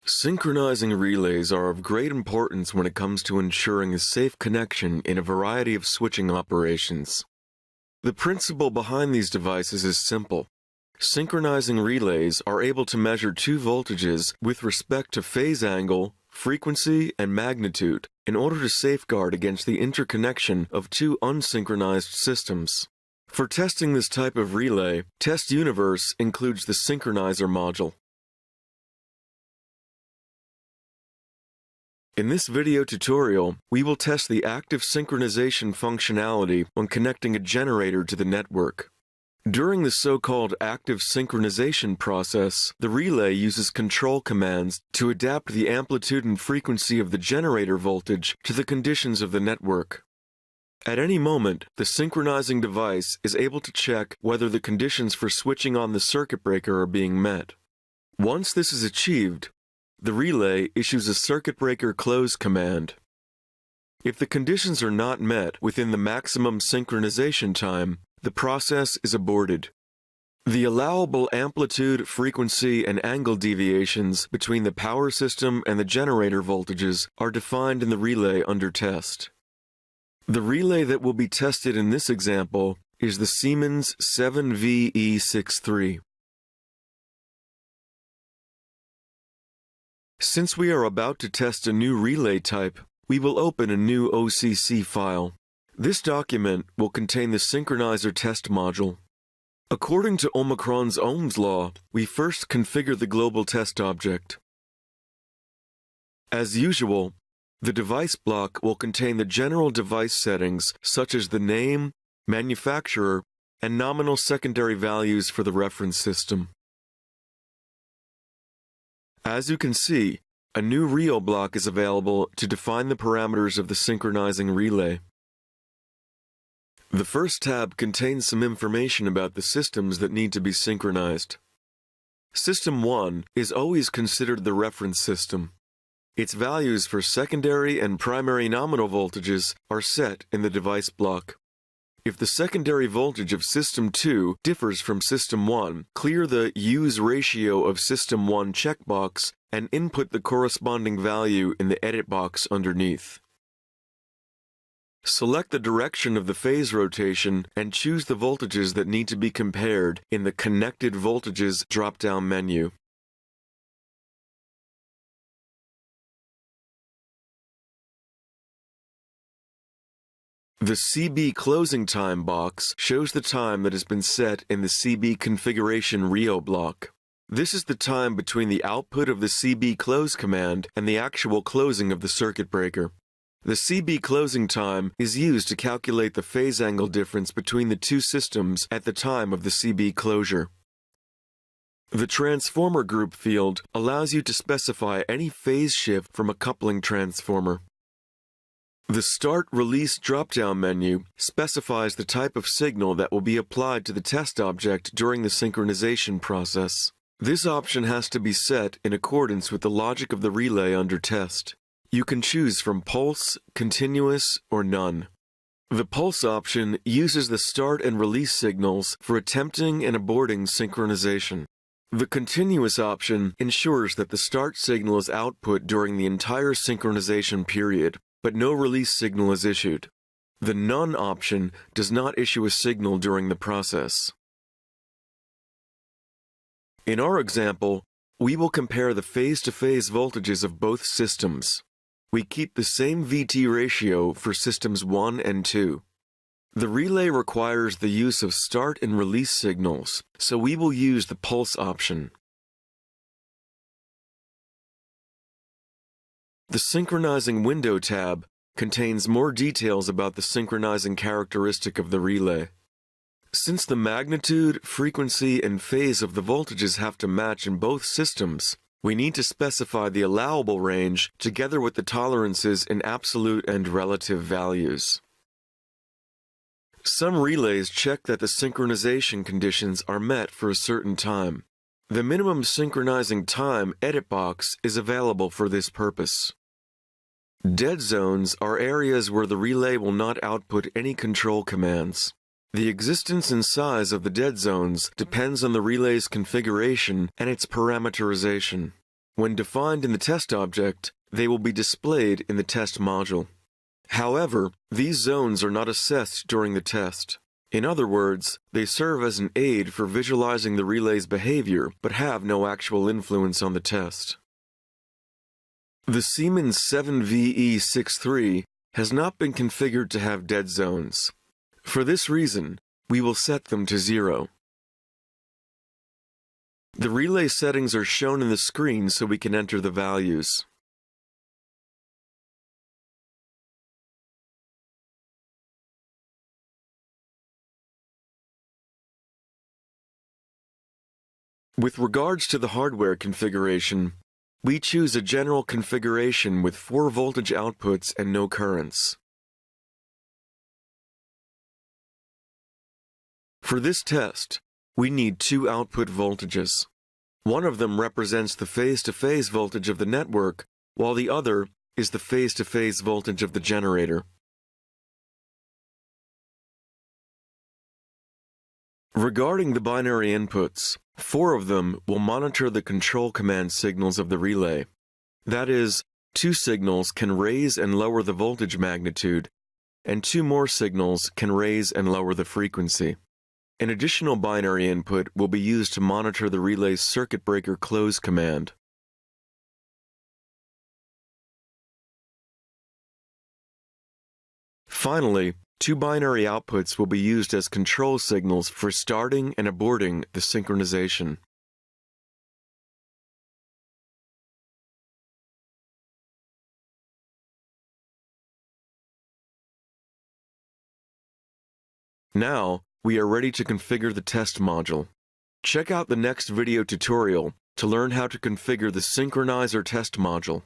Synchronizing relays are of great importance when it comes to ensuring a safe connection in a variety of switching operations. The principle behind these devices is simple. Synchronizing relays are able to measure two voltages with respect to phase angle, frequency, and magnitude in order to safeguard against the interconnection of two unsynchronized systems. For testing this type of relay, Test Universe includes the Synchronizer module. In this video tutorial, we will test the active synchronization functionality when connecting a generator to the network. During the so-called active synchronization process, the relay uses control commands to adapt the amplitude and frequency of the generator voltage to the conditions of the network. At any moment, the synchronizing device is able to check whether the conditions for switching on the circuit breaker are being met. Once this is achieved, the relay issues a circuit breaker close command. If the conditions are not met within the maximum synchronization time, the process is aborted. The allowable amplitude, frequency, and angle deviations between the power system and the generator voltages are defined in the relay under test. The relay that will be tested in this example is the Siemens 7VE63. Since we are about to test a new relay type, we will open a new OCC file. This document will contain the Synchronizer test module. According to Omicron's Ohm's law, we first configure the global test object. As usual, the device block will contain the general device settings such as the name, manufacturer, and nominal secondary values for the reference system. As you can see, a new REO block is available to define the parameters of the synchronizing relay. The first tab contains some information about the systems that need to be synchronized. System 1 is always considered the reference system. Its values for secondary and primary nominal voltages are set in the device block. If the secondary voltage of System 2 differs from System 1, clear the Use Ratio of System 1 checkbox and input the corresponding value in the edit box underneath. Select the direction of the phase rotation and choose the voltages that need to be compared in the Connected Voltages drop-down menu. The CB closing time box shows the time that has been set in the CB configuration REO block. This is the time between the output of the CB close command and the actual closing of the circuit breaker. The CB closing time is used to calculate the phase angle difference between the two systems at the time of the CB closure. The transformer group field allows you to specify any phase shift from a coupling transformer. The Start-Release drop-down menu specifies the type of signal that will be applied to the test object during the synchronization process. This option has to be set in accordance with the logic of the relay under test. You can choose from pulse, continuous, or none. The pulse option uses the start and release signals for attempting and aborting synchronization. The continuous option ensures that the start signal is output during the entire synchronization period, but no release signal is issued. The none option does not issue a signal during the process. In our example, we will compare the phase-to-phase voltages of both systems. We keep the same VT ratio for systems 1 and 2. The relay requires the use of start and release signals, so we will use the pulse option. The Synchronizing Window tab contains more details about the synchronizing characteristic of the relay. Since the magnitude, frequency, and phase of the voltages have to match in both systems, we need to specify the allowable range together with the tolerances in absolute and relative values. Some relays check that the synchronization conditions are met for a certain time. The minimum synchronizing time edit box is available for this purpose. Dead zones are areas where the relay will not output any control commands. The existence and size of the dead zones depends on the relay's configuration and its parameterization. When defined in the test object, they will be displayed in the test module. However, these zones are not assessed during the test. In other words, they serve as an aid for visualizing the relay's behavior, but have no actual influence on the test. The Siemens 7VE63 has not been configured to have dead zones. For this reason, we will set them to 0. The relay settings are shown in the screen so we can enter the values. With regards to the hardware configuration, we choose a general configuration with 4 voltage outputs and no currents. For this test, we need 2 output voltages. One of them represents the phase-to-phase voltage of the network, while the other is the phase-to-phase voltage of the generator. Regarding the binary inputs, 4 of them will monitor the control command signals of the relay. That is, 2 signals can raise and lower the voltage magnitude, and 2 more signals can raise and lower the frequency. An additional binary input will be used to monitor the relay's circuit breaker close command. Finally, 2 binary outputs will be used as control signals for starting and aborting the synchronization. Now, we are ready to configure the test module. Check out the next video tutorial to learn how to configure the Synchronizer test module.